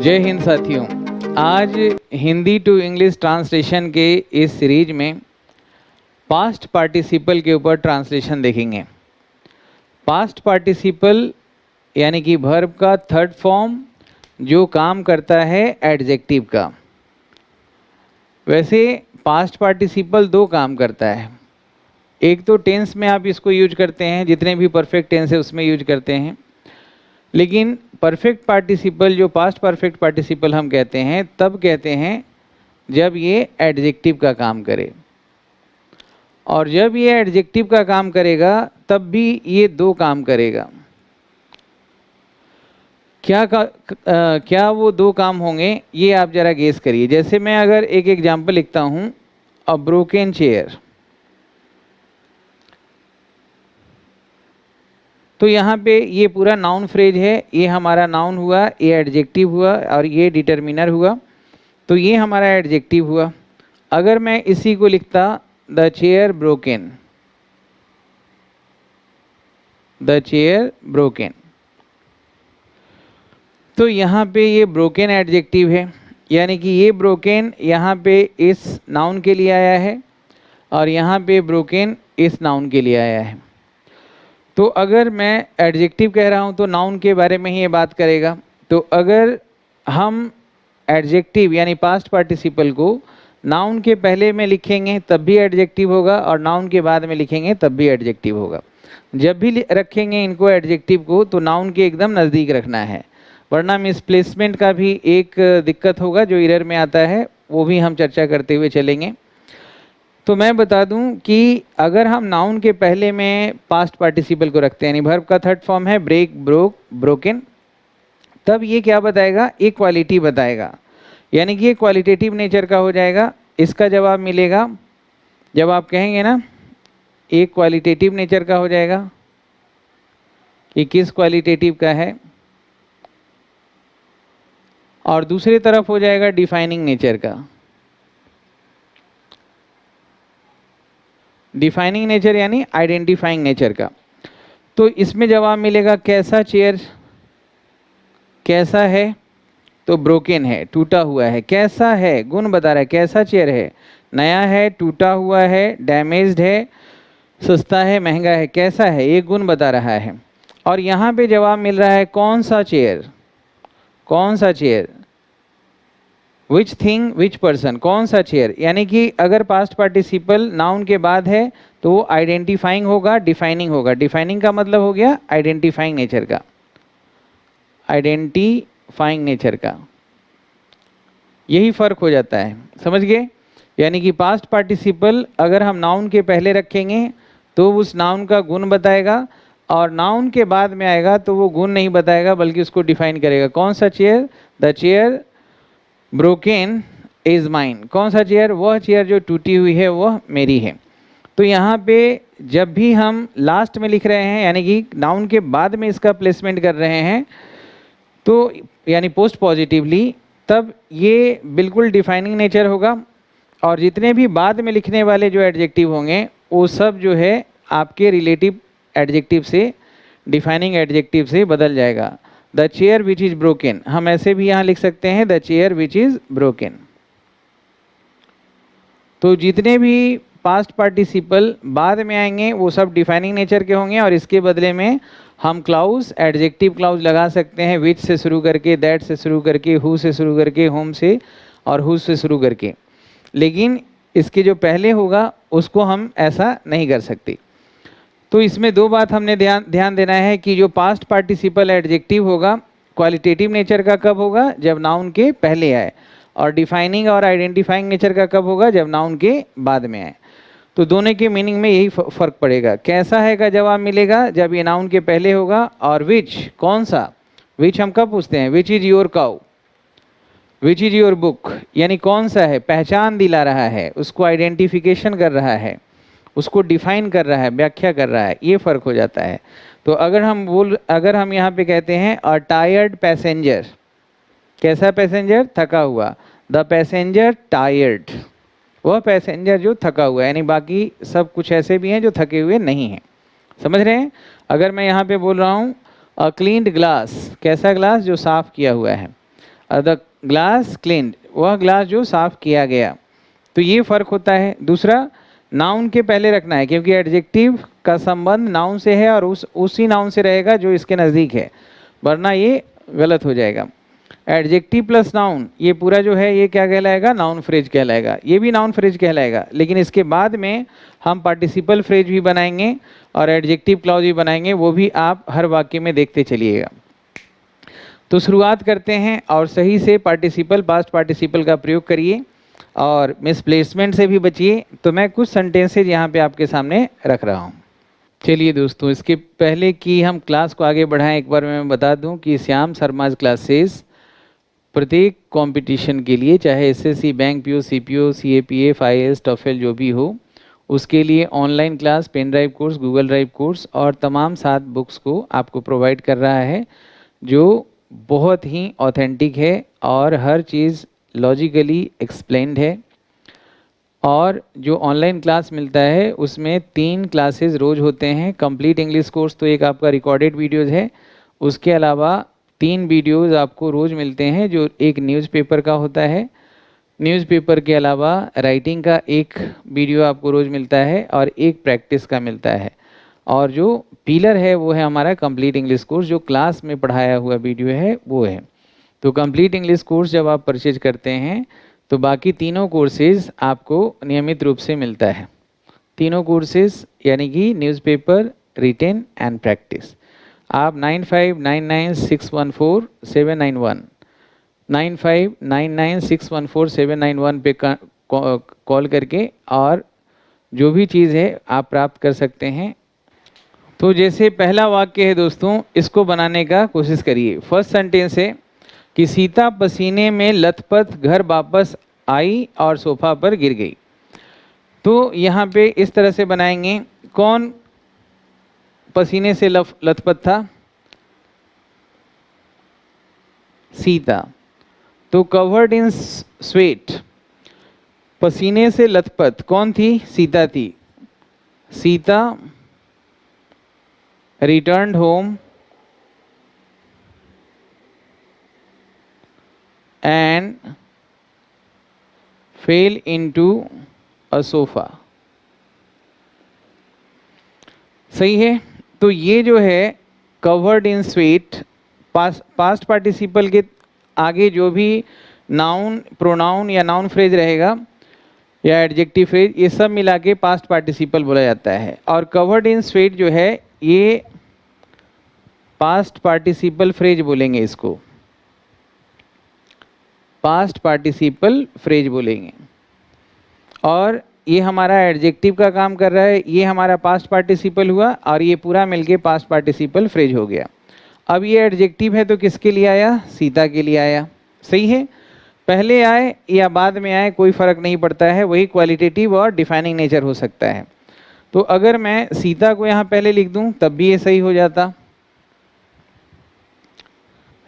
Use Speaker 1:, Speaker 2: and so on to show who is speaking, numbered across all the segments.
Speaker 1: जय हिंद साथियों। आज हिंदी टू इंग्लिश ट्रांसलेशन के इस सीरीज में पास्ट पार्टिसिपल के ऊपर ट्रांसलेशन देखेंगे। पास्ट पार्टिसिपल यानी कि वर्ब का थर्ड फॉर्म जो काम करता है एडजेक्टिव का। वैसे पास्ट पार्टिसिपल दो काम करता है, एक तो टेंस में आप इसको यूज करते हैं, जितने भी परफेक्ट टेंस है उसमें यूज करते हैं, लेकिन परफेक्ट पार्टिसिपल जो पास्ट परफेक्ट पार्टिसिपल हम कहते हैं तब कहते हैं जब ये एडजेक्टिव का काम करे, और जब ये एडजेक्टिव का काम करेगा तब भी ये दो काम करेगा। क्या वो दो काम होंगे ये आप जरा गेस करिए। जैसे मैं अगर एक एग्जाम्पल लिखता हूं, अ ब्रोकन चेयर, तो यहाँ पे ये पूरा नाउन फ्रेज है, ये हमारा नाउन हुआ, ये एडजेक्टिव हुआ और ये डिटर्मिनर हुआ, तो ये हमारा एडजेक्टिव हुआ। अगर मैं इसी को लिखता the chair broken, the chair broken, तो यहाँ पे ये ब्रोकन एडजेक्टिव है, यानी कि ये ब्रोकन यहाँ पे इस नाउन के लिए आया है और यहाँ पे ब्रोकन इस नाउन के लिए आया है। तो अगर मैं एडजेक्टिव कह रहा हूँ तो नाउन के बारे में ही ये बात करेगा। तो अगर हम एडजेक्टिव यानी पास्ट पार्टिसिपल को नाउन के पहले में लिखेंगे तब भी एडजेक्टिव होगा और नाउन के बाद में लिखेंगे तब भी एडजेक्टिव होगा। जब भी रखेंगे इनको एडजेक्टिव को तो नाउन के एकदम नज़दीक रखना है, वरना मिसप्लेसमेंट का भी एक दिक्कत होगा जो एरर में आता है, वो भी हम चर्चा करते हुए चलेंगे। तो मैं बता दूं कि अगर हम नाउन के पहले में पास्ट पार्टिसिपल को रखते हैं, यानी वर्ब का थर्ड फॉर्म है ब्रेक, ब्रोक, ब्रोकन, तब ये क्या बताएगा, एक क्वालिटी बताएगा, यानी कि ये क्वालिटेटिव नेचर का हो जाएगा। इसका जवाब मिलेगा जब आप कहेंगे ना एक क्वालिटेटिव नेचर का हो जाएगा, कि किस क्वालिटेटिव का है, और दूसरी तरफ हो जाएगा डिफाइनिंग नेचर का। डिफाइनिंग नेचर यानी आइडेंटिफाइंग नेचर का। तो इसमें जवाब मिलेगा कैसा चेयर, कैसा है, तो ब्रोकन है, टूटा हुआ है। कैसा है, गुण बता रहा है, कैसा चेयर है, नया है, टूटा हुआ है, डैमेज्ड है, सस्ता है, महंगा है, कैसा है, ये गुण बता रहा है। और यहाँ पे जवाब मिल रहा है कौन सा चेयर, कौन सा chair, which thing which person, कौन सा चेयर, यानी कि अगर पास्ट पार्टिसिपल नाउन के बाद है तो वो आइडेंटिफाइंग होगा, डिफाइनिंग होगा। डिफाइनिंग का मतलब हो गया आइडेंटिफाइंग नेचर का, आइडेंटिफाइंग नेचर का, यही फर्क हो जाता है, समझ गए। यानी कि पास्ट पार्टिसिपल अगर हम नाउन के पहले रखेंगे तो उस नाउन का गुण बताएगा, और नाउन के बाद में आएगा तो वो गुण नहीं बताएगा बल्कि उसको डिफाइन करेगा। कौन सा chair, the chair broken is mine, कौन सा चेयर, वह चेयर जो टूटी हुई है वह मेरी है। तो यहाँ पे जब भी हम लास्ट में लिख रहे हैं यानी कि नाउन के बाद में इसका प्लेसमेंट कर रहे हैं तो यानी पोस्ट पॉजिटिवली, तब ये बिल्कुल डिफाइनिंग नेचर होगा, और जितने भी बाद में लिखने वाले जो एडजेक्टिव होंगे वो सब जो है आपके रिलेटिव एडजेक्टिव से, डिफाइनिंग एडजेक्टिव से बदल जाएगा। The chair which is broken, हम ऐसे भी यहाँ लिख सकते हैं the chair which is broken. तो जितने भी पास्ट पार्टिसिपल बाद में आएंगे वो सब डिफाइनिंग नेचर के होंगे, और इसके बदले में हम क्लाउज, एडजेक्टिव क्लाउज लगा सकते हैं, विच से शुरू करके, दैट से शुरू करके, हु से शुरू करके, होम से और हुज से शुरू करके। लेकिन इसके जो पहले होगा उसको हम ऐसा नहीं कर सकते। तो इसमें दो बात हमने ध्यान देना है कि जो पास्ट पार्टिसिपल एडजेक्टिव होगा क्वालिटेटिव नेचर का कब होगा, जब नाउन के पहले आए, और डिफाइनिंग और आइडेंटिफाइंग नेचर का कब होगा, जब नाउन के बाद में आए। तो दोनों के मीनिंग में यही फर्क पड़ेगा। कैसा है का जवाब मिलेगा जब ये नाउन के पहले होगा, और विच, कौन सा, विच हम कब पूछते हैं, which is your cow, which is your book, यानी कौन सा है, पहचान दिला रहा है, उसको आइडेंटिफिकेशन कर रहा है, उसको डिफाइन कर रहा है, व्याख्या कर रहा है, ये फर्क हो जाता है। तो अगर हम यहाँ पे कहते हैं अ टायर्ड पैसेंजर, कैसा पैसेंजर, थका हुआ, द पैसेंजर टायर्ड, वह पैसेंजर जो थका हुआ है, यानी बाकी सब कुछ ऐसे भी हैं जो थके हुए नहीं हैं, समझ रहे हैं। अगर मैं यहाँ पे बोल रहा हूँ अ क्लीन्ड ग्लास, कैसा ग्लास, जो साफ किया हुआ है। द ग्लास क्लीन्ड, वह ग्लास जो साफ किया गया। तो ये फर्क होता है। दूसरा, नाउन के पहले रखना है क्योंकि एडजेक्टिव का संबंध नाउन से है और उसी नाउन से रहेगा जो इसके नज़दीक है, वरना ये गलत हो जाएगा। एडजेक्टिव प्लस नाउन, ये पूरा जो है ये क्या कहलाएगा, नाउन फ्रेज कहलाएगा। ये भी नाउन फ्रेज कहलाएगा, लेकिन इसके बाद में हम पार्टिसिपल फ्रेज भी बनाएंगे और एडजेक्टिव क्लॉज भी बनाएंगे, वो भी आप हर वाक्य में देखते चलिएगा। तो शुरुआत करते हैं और सही से पार्टिसिपल, पास्ट पार्टिसिपल का प्रयोग करिए और मिसप्लेसमेंट से भी बचिए। तो मैं कुछ सेंटेंसेज यहाँ पे आपके सामने रख रहा हूँ। चलिए दोस्तों, इसके पहले कि हम क्लास को आगे बढ़ाएं, एक बार मैं बता दूं कि श्याम शर्माज क्लासेस प्रत्येक कंपटीशन के लिए, चाहे SSC, bank PO, CPO, CAPF, IAS, TOEFL जो भी हो, उसके लिए online class, pen drive course, Google drive course और तमाम 7 बुक्स को आपको प्रोवाइड कर रहा है, जो बहुत ही ऑथेंटिक है और हर चीज़ लॉजिकली एक्सप्लेन्ड है। और जो ऑनलाइन क्लास मिलता है उसमें 3 क्लासेस रोज़ होते हैं। कंप्लीट इंग्लिश कोर्स तो एक आपका रिकॉर्डेड वीडियोज़ है, उसके अलावा 3 वीडियोज़ आपको रोज़ मिलते हैं, जो एक न्यूज़पेपर का होता है, न्यूज़पेपर के अलावा राइटिंग का एक वीडियो आपको रोज़ मिलता है और एक प्रैक्टिस का मिलता है। और जो पिलर है वो है हमारा कंप्लीट इंग्लिश कोर्स, जो क्लास में पढ़ाया हुआ वीडियो है वो है। तो कंप्लीट इंग्लिश कोर्स जब आप परचेज करते हैं तो बाकी तीनों कोर्सेज़ आपको नियमित रूप से मिलता है। तीनों कोर्सेज़ यानी कि न्यूज़पेपर, रिटेन एंड प्रैक्टिस। आप 9599614791 9599614791 पे कॉल करके और जो भी चीज़ है आप प्राप्त कर सकते हैं। तो जैसे पहला वाक्य है दोस्तों, इसको बनाने का कोशिश करिए। फर्स्ट सेंटेंस है कि सीता पसीने में लथपथ घर वापस आई और सोफा पर गिर गई। तो यहाँ पे इस तरह से बनाएंगे, कौन पसीने से लथपथ था? सीता। तो कवर्ड इन स्वेट, पसीने से लथपथ कौन थी? सीता थी। Sita returned home and fell into a sofa। सही है। तो ये जो है covered in sweat, past participle के आगे जो भी नाउन, प्रोनाउन या नाउन फ्रेज रहेगा या एडजेक्टिव फ्रेज, ये सब मिला के पास्ट पार्टिसिपल बोला जाता है। और कवर्ड इन स्वेट जो है ये पास्ट पार्टिसिपल फ्रेज बोलेंगे, इसको पास्ट पार्टिसिपल फ्रेज बोलेंगे। और ये हमारा एडजेक्टिव का काम कर रहा है, ये हमारा पास्ट पार्टिसिपल हुआ और ये पूरा मिलके पास्ट पार्टिसिपल फ्रेज हो गया। अब ये एडजेक्टिव है तो किसके लिए आया? सीता के लिए आया। सही है। पहले आए या बाद में आए कोई फ़र्क नहीं पड़ता है, वही क्वालिटेटिव और डिफाइनिंग नेचर हो सकता है। तो अगर मैं सीता को यहाँ पहले लिख दूँ तब भी ये सही हो जाता।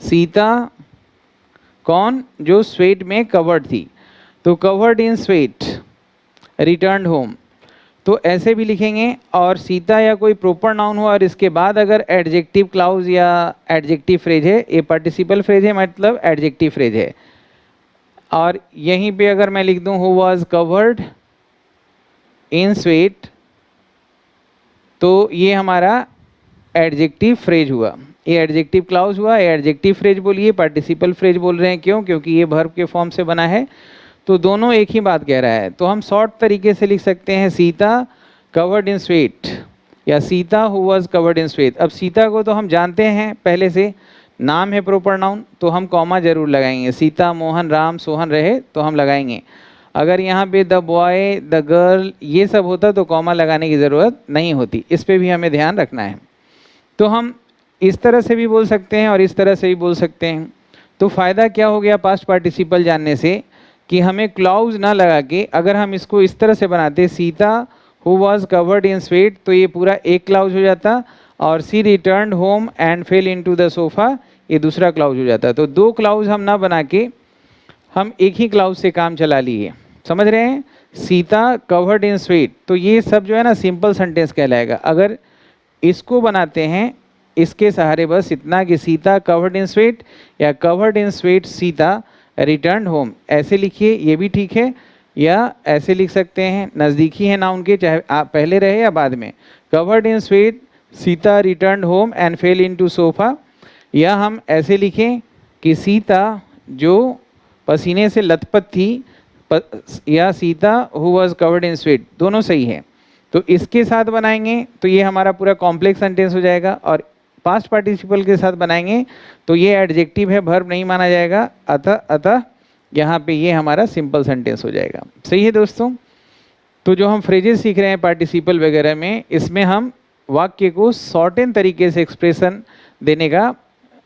Speaker 1: सीता कौन? जो स्वेट में कवर्ड थी। तो covered in sweat returned home, तो ऐसे भी लिखेंगे। और सीता या कोई प्रॉपर नाउन हो और इसके बाद अगर एडजेक्टिव क्लाउज या एडजेक्टिव फ्रेज है, ये पार्टिसिपल फ्रेज है मतलब एडजेक्टिव फ्रेज है। और यहीं पे अगर मैं लिख दूं who was covered in sweat, तो ये हमारा एडजेक्टिव फ्रेज हुआ, ये एडजेक्टिव क्लाउज हुआ। ये एडजेक्टिव फ्रेज बोलिए, पार्टिसिपल फ्रेज बोल रहे हैं, क्यों? क्योंकि ये वर्ब के फॉर्म से बना है, तो दोनों एक ही बात कह रहा है। तो हम शॉर्ट तरीके से लिख सकते हैं सीता कवर्ड इन स्वेट या Sita who was covered in sweat. अब सीता को तो हम जानते हैं पहले से, नाम है प्रॉपर नाउन, तो हम कॉमा जरूर लगाएंगे। सीता, मोहन, राम, सोहन रहे तो हम लगाएंगे। अगर यहाँ पे द बॉय, द गर्ल ये सब होता तो कॉमा लगाने की ज़रूरत नहीं होती। इस पर भी हमें ध्यान रखना है। तो हम इस तरह से भी बोल सकते हैं और इस तरह से भी बोल सकते हैं। तो फ़ायदा क्या हो गया पास्ट पार्टिसिपल जानने से कि हमें क्लाउज ना लगा के अगर हम इसको इस तरह से बनाते, Sita who was covered in sweat, तो ये पूरा एक क्लाउज हो जाता। और she returned home and fell into the sofa, ये दूसरा क्लाउज हो जाता। तो 2 क्लाउज हम ना बना के हम एक ही क्लाउज से काम चला लिए। समझ रहे हैं? सीता कवर्ड इन स्वेट, तो ये सब जो है ना सिंपल सेंटेंस कहलाएगा। अगर इसको बनाते हैं इसके सहारे बस इतना कि सीता कवर्ड इन स्वेट या covered in sweat Sita return home, ऐसे लिखिए, ये भी ठीक है। या ऐसे लिख सकते हैं, नज़दीकी है नाउन के, चाहे आप पहले रहे या बाद में। Covered in sweat Sita return home and fell into sofa. या हम ऐसे लिखें कि सीता जो पसीने से लथपथ थी, या Sita who was covered in sweat, दोनों सही है। तो इसके साथ बनाएंगे तो ये हमारा पूरा कॉम्प्लेक्स सेंटेंस हो जाएगा, और पास्ट पार्टिसिपल के साथ बनाएंगे तो ये एडजेक्टिव है, वर्ब नहीं माना जाएगा। अतः यहाँ पे ये हमारा सिंपल सेंटेंस हो जाएगा। सही है दोस्तों। तो जो हम फ्रेजेस सीख रहे हैं पार्टिसिपल वगैरह में, इसमें हम वाक्य को शॉर्टन तरीके से एक्सप्रेशन देने का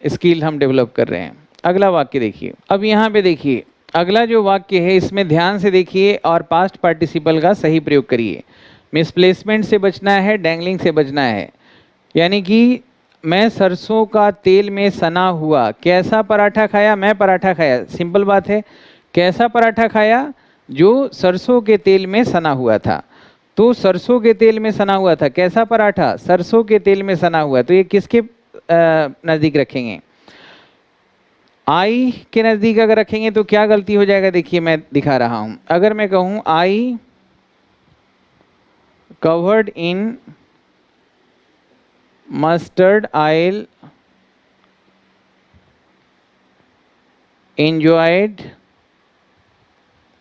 Speaker 1: स्किल हम डेवलप कर रहे हैं। अगला वाक्य देखिए। अब यहाँ पे देखिए, अगला जो वाक्य है इसमें ध्यान से देखिए और पास्ट पार्टिसिपल का सही प्रयोग करिए। मिसप्लेसमेंट से बचना है, डैंगलिंग से बचना है। यानी कि मैं सरसों का तेल में सना हुआ कैसा पराठा खाया, मैं पराठा खाया, सिंपल बात है। कैसा पराठा खाया, जो सरसों के तेल में सना हुआ था। तो सरसों के तेल में सना हुआ था, कैसा पराठा, सरसों के तेल में सना हुआ। तो ये किसके नज़दीक रखेंगे, आई के नज़दीक अगर रखेंगे तो क्या गलती हो जाएगा, देखिए मैं दिखा रहा हूं। अगर मैं कहूं I covered in mustard oil enjoyed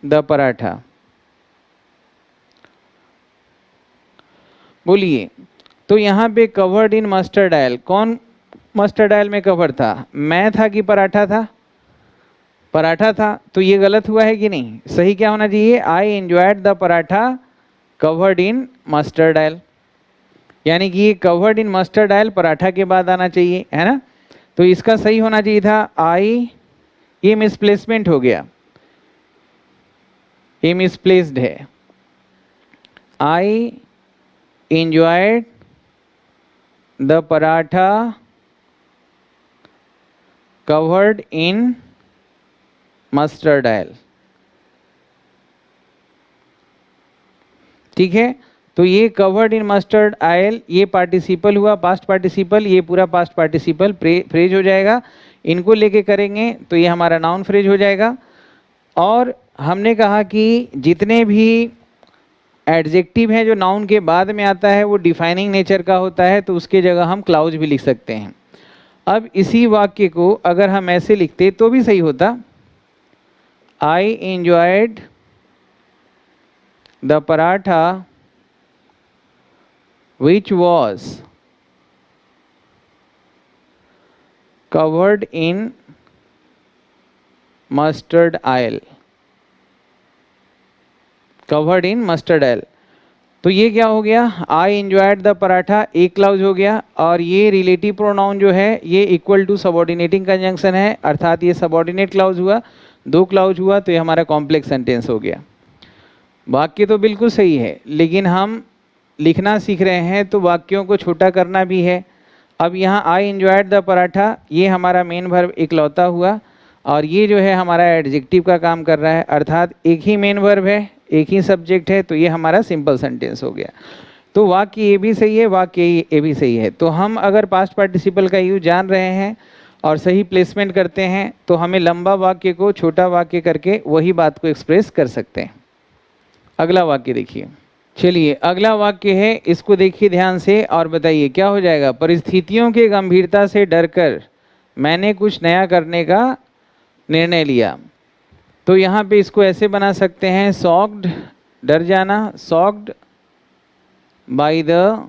Speaker 1: the paratha, बोलिए। तो यहाँ पे कवर्ड इन मस्टर्ड ऑयल, कौन मस्टर्ड ऑयल में कवर था, मैं था कि पराठा था, पराठा था। तो ये गलत हुआ है कि नहीं, सही क्या होना चाहिए, I enjoyed the paratha covered in mustard oil. यानी कि ये covered in mustard oil paratha के बाद आना चाहिए, है ना। तो इसका सही होना चाहिए था आई, ये मिसप्लेसमेंट हो गया, ये मिसप्लेस्ड है। I enjoyed the paratha covered in mustard oil, ठीक है। तो ये कवर्ड इन मस्टर्ड ऑयल, ये पार्टिसिपल हुआ, पास्ट पार्टिसिपल, ये पूरा पास्ट पार्टिसिपल फ्रेज हो जाएगा। इनको लेके करेंगे तो ये हमारा नाउन फ्रेज हो जाएगा। और हमने कहा कि जितने भी एडजेक्टिव हैं जो नाउन के बाद में आता है वो डिफाइनिंग नेचर का होता है, तो उसके जगह हम क्लाउज भी लिख सकते हैं। अब इसी वाक्य को अगर हम ऐसे लिखते तो भी सही होता, I enjoyed the paratha which was covered in mustard oil, covered in mustard oil। तो ये क्या हो गया, आई एंजॉयड द पराठा, एक क्लाउज हो गया। और ये रिलेटिव प्रोनाउन जो है ये इक्वल टू सबऑर्डिनेटिंग कंजंक्शन है, अर्थात ये सबऑर्डिनेट क्लाउज हुआ, दो क्लाउज हुआ, तो ये हमारा कॉम्प्लेक्स सेंटेंस हो गया। वाक्य तो बिल्कुल सही है, लेकिन हम लिखना सीख रहे हैं तो वाक्यों को छोटा करना भी है। अब यहाँ आई एंजॉयड द पराठा, ये हमारा मेन वर्ब इकलौता हुआ, और ये जो है हमारा एडजेक्टिव का काम कर रहा है, अर्थात एक ही मेन वर्ब है, एक ही सब्जेक्ट है, तो ये हमारा सिंपल सेंटेंस हो गया। तो वाक्य ये भी सही है, वाक्य ये भी सही है। तो हम अगर पास्ट पार्टिसिपल का यूज जान रहे हैं और सही प्लेसमेंट करते हैं तो हमें लंबा वाक्य को छोटा वाक्य करके वही बात को एक्सप्रेस कर सकते हैं। अगला वाक्य देखिए। चलिए अगला वाक्य है, इसको देखिए ध्यान से और बताइए क्या हो जाएगा। परिस्थितियों के गंभीरता से डरकर मैंने कुछ नया करने का निर्णय लिया। तो यहाँ पे इसको ऐसे बना सकते हैं, शॉक्ड, डर जाना, shocked by the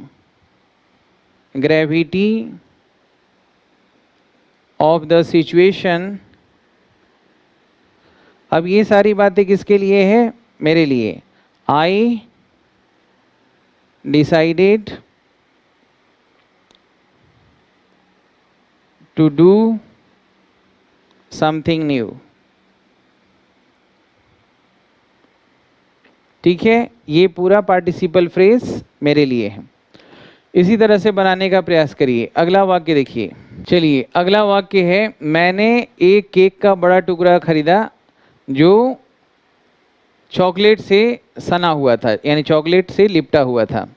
Speaker 1: gravity of the situation. अब ये सारी बातें किसके लिए है, मेरे लिए। आई decided to do something new। ठीक है, ये पूरा पार्टिसिपल फ्रेज मेरे लिए है। इसी तरह से बनाने का प्रयास करिए। अगला वाक्य देखिए। चलिए अगला वाक्य है, मैंने एक केक का बड़ा टुकड़ा खरीदा जो चॉकलेट से सना हुआ था, यानी चॉकलेट से लिपटा हुआ था।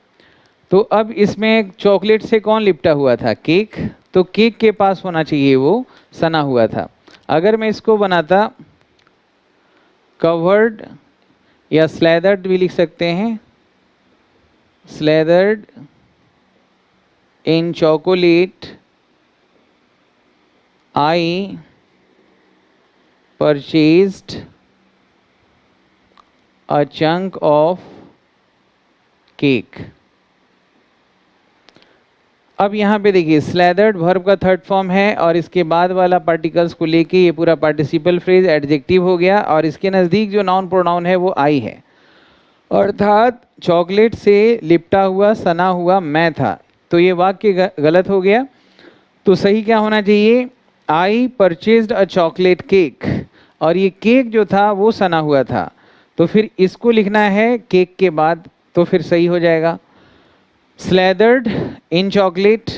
Speaker 1: तो अब इसमें चॉकलेट से कौन लिपटा हुआ था? केक। तो केक के पास होना चाहिए वो सना हुआ था। अगर मैं इसको बनाता कवर्ड या स्लैदर्ड भी लिख सकते हैं, slathered in chocolate I purchased a chunk of cake. अब यहाँ पे देखिए स्लैदर्ड वर्ब का थर्ड फॉर्म है और इसके बाद वाला पार्टिकल्स को लेके ये पूरा पार्टिसिपल फ्रेज एडजेक्टिव हो गया और इसके नज़दीक जो नाउन प्रोनाउन है वो आई है, अर्थात चॉकलेट से लिपटा हुआ सना हुआ मैं था। तो ये वाक्य गलत हो गया। तो सही क्या होना चाहिए? आई परचेज्ड अ चॉकलेट केक, और ये केक जो था वो सना हुआ था। तो फिर इसको लिखना है केक के बाद, तो फिर सही हो जाएगा। स्लैदर्ड इन चॉकलेट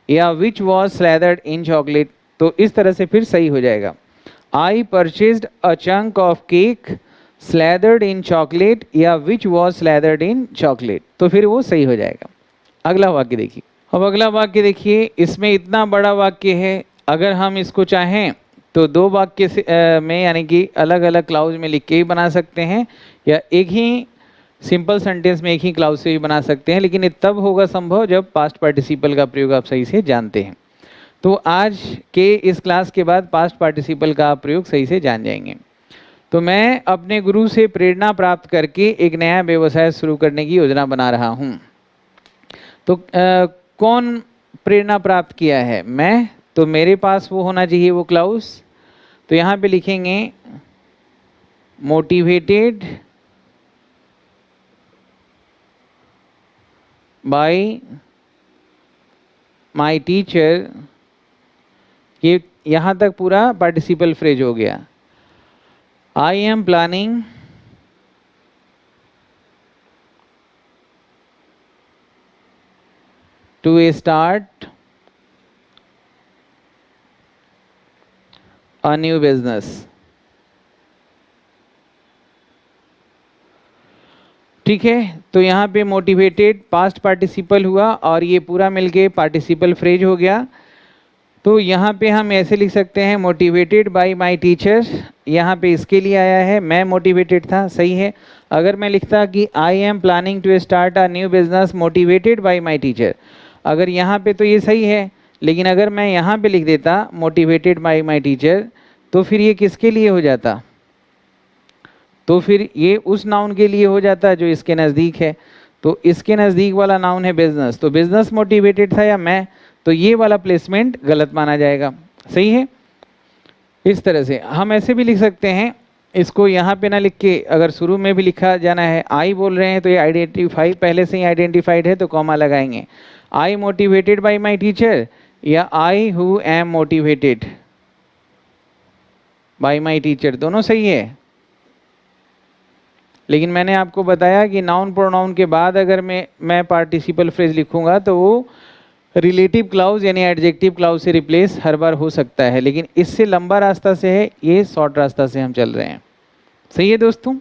Speaker 1: या विच वॉज स्लैदर्ड इन चॉकलेट, तो इस तरह से फिर सही हो जाएगा। I purchased a chunk of cake slathered in chocolate या विच वॉज स्लैदर्ड इन चॉकलेट, तो फिर वो सही हो जाएगा। अगला वाक्य देखिए। अब अगला वाक्य देखिए, इसमें इतना बड़ा वाक्य है, अगर हम इसको चाहें तो दो वाक्य से में यानी कि अलग अलग क्लाउज में लिख के ही बना सकते हैं, या एक ही सिंपल सेंटेंस में एक ही क्लाउज से भी बना सकते हैं, लेकिन ये तब होगा संभव जब पास्ट पार्टिसिपल का प्रयोग आप सही से जानते हैं। तो आज के इस क्लास के बाद पास्ट पार्टिसिपल का आप प्रयोग सही से जान जाएंगे। तो मैं अपने गुरु से प्रेरणा प्राप्त करके एक नया व्यवसाय शुरू करने की योजना बना रहा हूँ। तो कौन प्रेरणा प्राप्त किया है? मैं। तो मेरे पास वो होना चाहिए वो क्लाउज। तो यहाँ पे लिखेंगे मोटिवेटेड बाय माय टीचर। ये यहाँ तक पूरा पार्टिसिपल फ्रेज हो गया। I am planning to start a new business. ठीक है, तो यहाँ पे मोटिवेटेड पास्ट पार्टिसिपल हुआ और ये पूरा मिलके पार्टिसिपल फ्रेज हो गया। तो यहाँ पे हम ऐसे लिख सकते हैं मोटिवेटेड बाय माय टीचर, यहाँ पे इसके लिए आया है, मैं मोटिवेटेड था, सही है। अगर मैं लिखता कि I am planning to start a new business motivated by my teacher, अगर यहाँ पे तो ये सही है, लेकिन अगर मैं यहाँ पे लिख देता मोटिवेटेड बाय माय टीचर, तो फिर ये किसके लिए हो जाता? तो फिर ये उस नाउन के लिए हो जाता जो इसके नज़दीक है। तो इसके नज़दीक वाला नाउन है बिजनेस, तो बिजनेस मोटिवेटेड था या मैं, तो ये वाला प्लेसमेंट गलत माना जाएगा। सही है। इस तरह से हम ऐसे भी लिख सकते हैं, इसको यहाँ पे ना लिख के अगर शुरू में भी लिखा जाना है, आई बोल रहे हैं तो ये आइडेंटिफाई पहले से ही आइडेंटिफाइड है तो कॉमा लगाएंगे। आई मोटिवेटेड बाय माय टीचर या I who am motivated by my teacher, दोनों सही है। लेकिन मैंने आपको बताया कि नाउन प्रोनाउन के बाद अगर मैं पार्टिसिपल फ्रेज लिखूंगा तो वो रिलेटिव क्लाउज यानी एडजेक्टिव क्लाउज से रिप्लेस हर बार हो सकता है, लेकिन इससे लंबा रास्ता से है, ये शॉर्ट रास्ता से हम चल रहे हैं। सही है दोस्तों।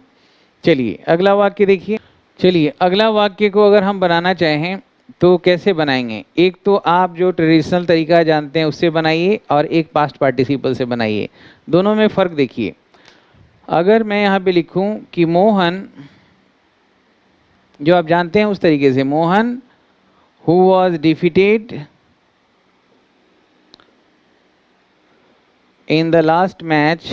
Speaker 1: चलिए अगला वाक्य देखिए। चलिए अगला वाक्य को अगर हम बनाना चाहें तो कैसे बनाएंगे? एक तो आप जो ट्रेडिशनल तरीका जानते हैं उससे बनाइए और एक पास्ट पार्टिसिपल से बनाइए, दोनों में फ़र्क देखिए। अगर मैं यहाँ पे लिखूं कि मोहन, जो आप जानते हैं उस तरीके से, Mohan who was defeated in the last match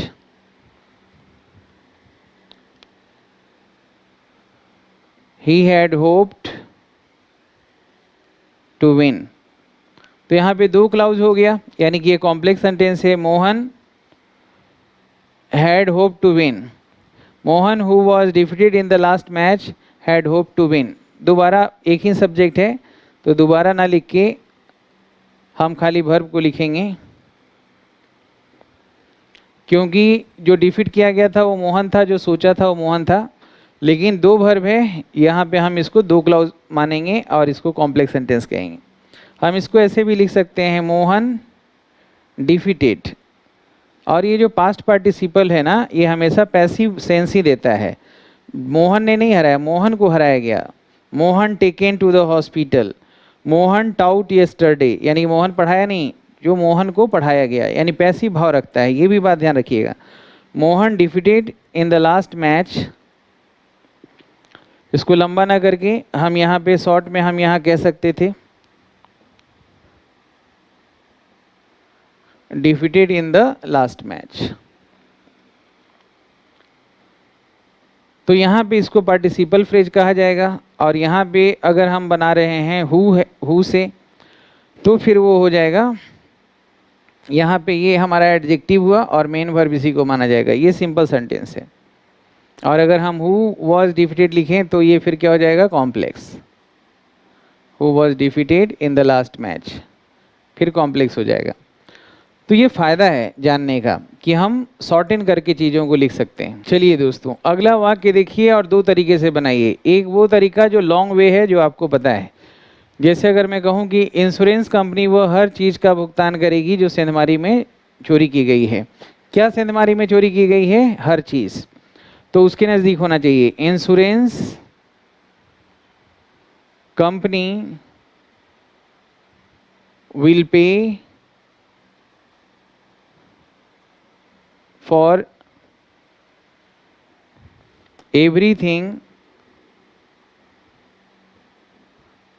Speaker 1: he had hoped to win। तो यहाँ पे दो क्लाउज हो गया, यानी कि ये कॉम्प्लेक्स सेंटेंस है। Mohan had hoped to win, Mohan who was defeated in the last match had hoped to win। दोबारा एक ही सब्जेक्ट है तो दोबारा ना लिख के हम खाली वर्ब को लिखेंगे, क्योंकि जो डिफीट किया गया था वो मोहन था, जो सोचा था वो मोहन था, लेकिन दो वर्ब है, यहाँ पे हम इसको दो क्लाउज मानेंगे और इसको कॉम्प्लेक्स सेंटेंस कहेंगे। हम इसको ऐसे भी लिख सकते हैं, मोहन डिफीटेड, और ये जो पास्ट पार्टिसिपल है ना, ये हमेशा पैसिव सेंस ही देता है। मोहन ने नहीं हराया, मोहन को हराया गया। Mohan taken to the hospital, Mohan taught yesterday, यानी मोहन पढ़ाया नहीं, जो मोहन को पढ़ाया गया, यानी पैसिव भाव रखता है, ये भी बात ध्यान रखिएगा। Mohan defeated in the last match, इसको लंबा ना करके हम यहाँ पे शॉर्ट में हम यहाँ कह सकते थे defeated in the last match. तो यहाँ पे इसको पार्टिसिपल फ्रेज कहा जाएगा, और यहाँ पे अगर हम बना रहे हैं हु से, तो फिर वो हो जाएगा, यहाँ पे ये हमारा एडजेक्टिव हुआ और मेन वर्ब इसी को माना जाएगा। ये सिंपल सेंटेंस है। और अगर हम हु वॉज डिफीटेड लिखें तो ये फिर क्या हो जाएगा, complex. Who was defeated in the last match, फिर कॉम्प्लेक्स हो जाएगा। तो ये फ़ायदा है जानने का कि हम शॉर्ट इन करके चीज़ों को लिख सकते हैं। चलिए दोस्तों, अगला वाक्य देखिए और दो तरीके से बनाइए। एक वो तरीका जो लॉन्ग वे है, जो आपको पता है, जैसे अगर मैं कहूँ कि इंश्योरेंस कंपनी वो हर चीज़ का भुगतान करेगी जो सेंधमारी में चोरी की गई है। क्या सेंधमारी में चोरी की गई है? हर चीज़। तो उसके नज़दीक होना चाहिए insurance company will pay for everything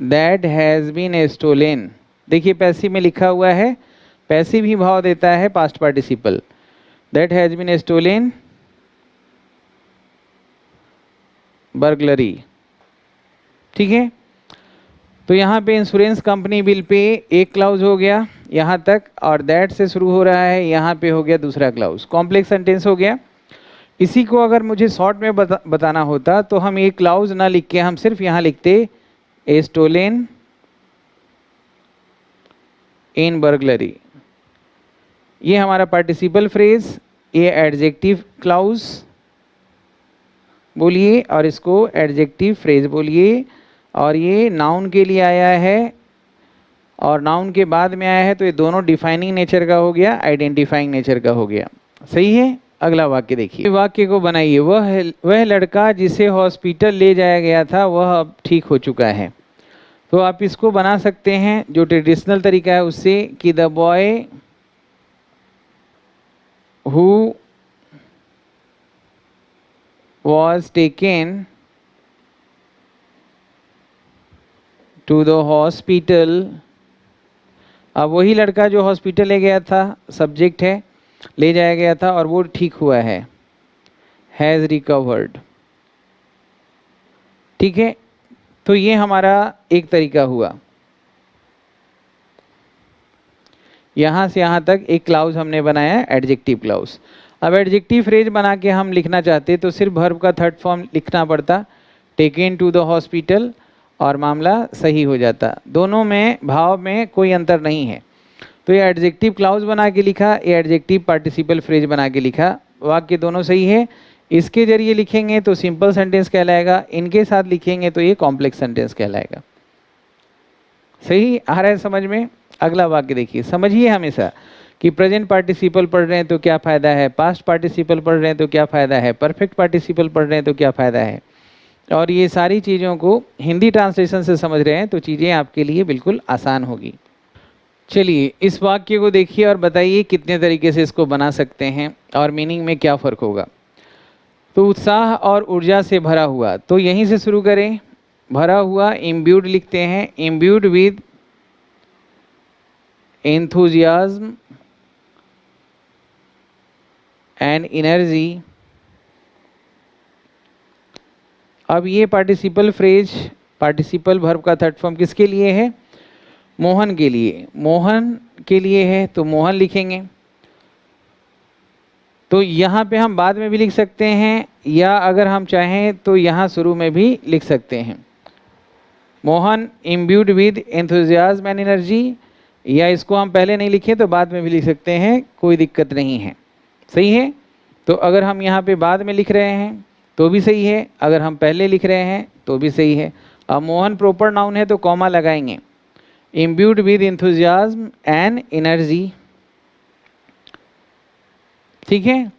Speaker 1: that has been stolen। देखिए पैसिव में लिखा हुआ है, पैसिव ही भाव देता है past participle. that has been stolen burglary, ठीक है। तो यहाँ पे इंश्योरेंस कंपनी बिल पे एक क्लाउज हो गया यहाँ तक, और दैट से शुरू हो रहा है, यहाँ पे हो गया दूसरा क्लाउज, कॉम्प्लेक्स सेंटेंस हो गया। इसी को अगर मुझे शॉर्ट में बताना होता तो हम एक क्लाउज ना लिख के हम सिर्फ यहाँ लिखते ए स्टोलेन इन बर्गलरी। ये हमारा पार्टिसिपल फ्रेज, ये एडजेक्टिव क्लाउज बोलिए और इसको एडजेक्टिव फ्रेज बोलिए, और ये नाउन के लिए आया है और नाउन के बाद में आया है, तो ये दोनों डिफाइनिंग नेचर का हो गया, आइडेंटिफाइंग नेचर का हो गया। सही है। अगला वाक्य देखिए, वाक्य को बनाइए। वह लड़का जिसे हॉस्पिटल ले जाया गया था वह अब ठीक हो चुका है। तो आप इसको बना सकते हैं जो ट्रेडिशनल तरीका है उससे, कि the boy who was taken to the hospital। अब वही लड़का जो हॉस्पिटल ले गया था, सब्जेक्ट है, ले जाया गया था और वो ठीक हुआ है, हैज़ रिकवर्ड। ठीक है। तो ये हमारा एक तरीका हुआ। यहाँ से यहाँ तक एक क्लाउज हमने बनाया, एडजेक्टिव क्लाउज। अब एडजेक्टिव फ्रेज बना के हम लिखना चाहते तो सिर्फ वर्ब का थर्ड फॉर्म लिखना पड़ता, टेकन टू द हॉस्पिटल, और मामला सही हो जाता। दोनों में भाव में कोई अंतर नहीं है। तो ये एडजेक्टिव क्लाउज बना के लिखा, ये एडजेक्टिव पार्टिसिपल फ्रेज बना के लिखा, वाक्य दोनों सही है। इसके जरिए लिखेंगे तो सिंपल सेंटेंस कहलाएगा, इनके साथ लिखेंगे तो ये कॉम्प्लेक्स सेंटेंस कहलाएगा। सही आ रहा है समझ में? अगला वाक्य देखिए, समझिए हमेशा कि प्रेजेंट पार्टिसिपल पढ़ रहे हैं तो क्या फ़ायदा है, पास्ट पार्टिसिपल पढ़ रहे हैं तो क्या फ़ायदा है, परफेक्ट पार्टिसिपल पढ़ रहे हैं तो क्या फ़ायदा है। और ये सारी चीज़ों को हिंदी ट्रांसलेशन से समझ रहे हैं तो चीज़ें आपके लिए बिल्कुल आसान होगी। चलिए इस वाक्य को देखिए और बताइए कितने तरीके से इसको बना सकते हैं और मीनिंग में क्या फ़र्क होगा। तो उत्साह और ऊर्जा से भरा हुआ, तो यहीं से शुरू करें। भरा हुआ इम्ब्यूड लिखते हैं, imbued with enthusiasm and energy। अब ये पार्टिसिपल फ्रेज, पार्टिसिपल वर्ब का थर्ड फॉर्म किसके लिए है? मोहन के लिए। मोहन के लिए है तो मोहन लिखेंगे। तो यहाँ पे हम बाद में भी लिख सकते हैं, या अगर हम चाहें तो यहाँ शुरू में भी लिख सकते हैं। Mohan imbued with enthusiasm and energy, या इसको हम पहले नहीं लिखे तो बाद में भी लिख सकते हैं, कोई दिक्कत नहीं है। सही है। तो अगर हम यहाँ पे बाद में लिख रहे हैं तो भी सही है, अगर हम पहले लिख रहे हैं तो भी सही है। अब मोहन प्रॉपर नाउन है तो कॉमा लगाएंगे, imbued with enthusiasm and energy. ठीक है।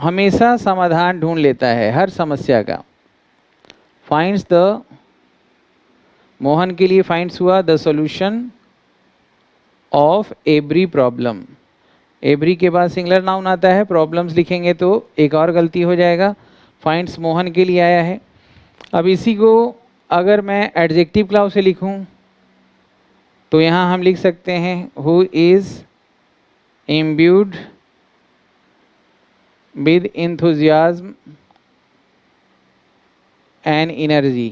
Speaker 1: हमेशा समाधान ढूंढ लेता है हर समस्या का। फाइंड्स द, मोहन के लिए फाइंड्स हुआ the solution of every problem. Every के बाद सिंगुलर नाउन आता है, प्रॉब्लम्स लिखेंगे तो एक और गलती हो जाएगा। फाइंड्स मोहन के लिए आया है। अब इसी को अगर मैं एडजेक्टिव क्लाउज से लिखूं तो यहाँ हम लिख सकते हैं who is imbued with enthusiasm and energy.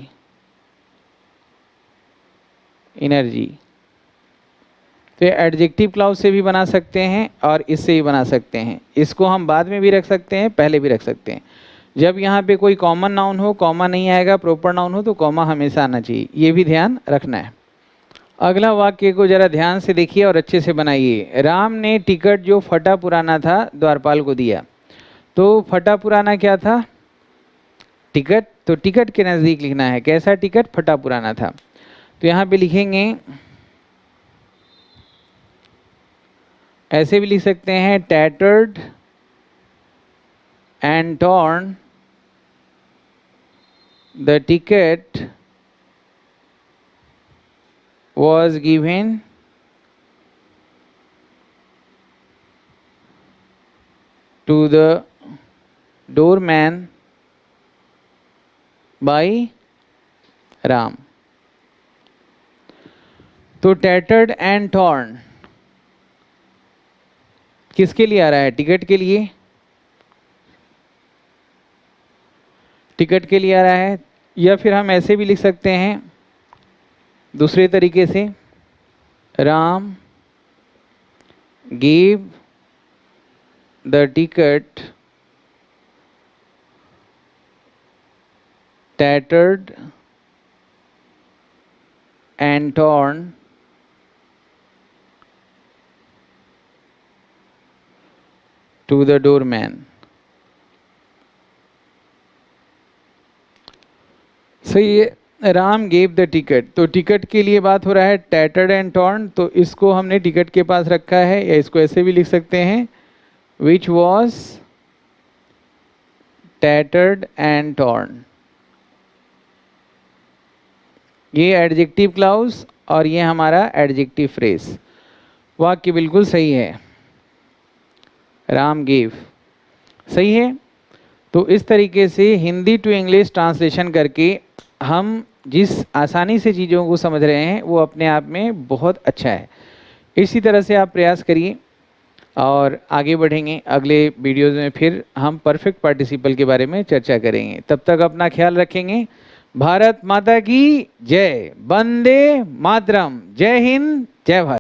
Speaker 1: तो ये एडजेक्टिव क्लाउज से भी बना सकते हैं और इससे भी बना सकते हैं। इसको हम बाद में भी रख सकते हैं, पहले भी रख सकते हैं। जब यहाँ पे कोई कॉमन नाउन हो, कॉमा नहीं आएगा, प्रॉपर नाउन हो तो कॉमा हमेशा आना चाहिए, ये भी ध्यान रखना है। अगला वाक्य को जरा ध्यान से देखिए और अच्छे से बनाइए। राम ने टिकट जो फटा पुराना था द्वारपाल को दिया। तो फटा पुराना क्या था? टिकट। तो टिकट के नज़दीक लिखना है। कैसा टिकट? फटा पुराना था। तो यहाँ पे लिखेंगे, ऐसे भी लिख सकते हैं tattered and torn the ticket was given to the doorman by Ram। तो टैटर्ड एंड टॉर्न किसके लिए आ रहा है? टिकट के लिए। टिकट के लिए आ रहा है। या फिर हम ऐसे भी लिख सकते हैं दूसरे तरीके से, Ram give the ticket tattered and torn to the doorman. सही है। राम गेव द टिकट, तो टिकट के लिए बात हो रहा है, टैटर्ड एंड टॉर्न, तो इसको हमने टिकट के पास रखा है। या इसको ऐसे भी लिख सकते हैं, which was tattered and torn. ये एडजेक्टिव क्लाउज और ये हमारा एडजेक्टिव फ्रेज। वाक्य बिल्कुल सही है, राम गेव। सही है। तो इस तरीके से हिंदी टू इंग्लिश ट्रांसलेशन करके हम जिस आसानी से चीज़ों को समझ रहे हैं वो अपने आप में बहुत अच्छा है। इसी तरह से आप प्रयास करिए और आगे बढ़ेंगे। अगले वीडियोज़ में फिर हम परफेक्ट पार्टिसिपल के बारे में चर्चा करेंगे। तब तक अपना ख्याल रखेंगे। भारत माता की जय। वंदे मातरम। जय हिंद, जय भारत।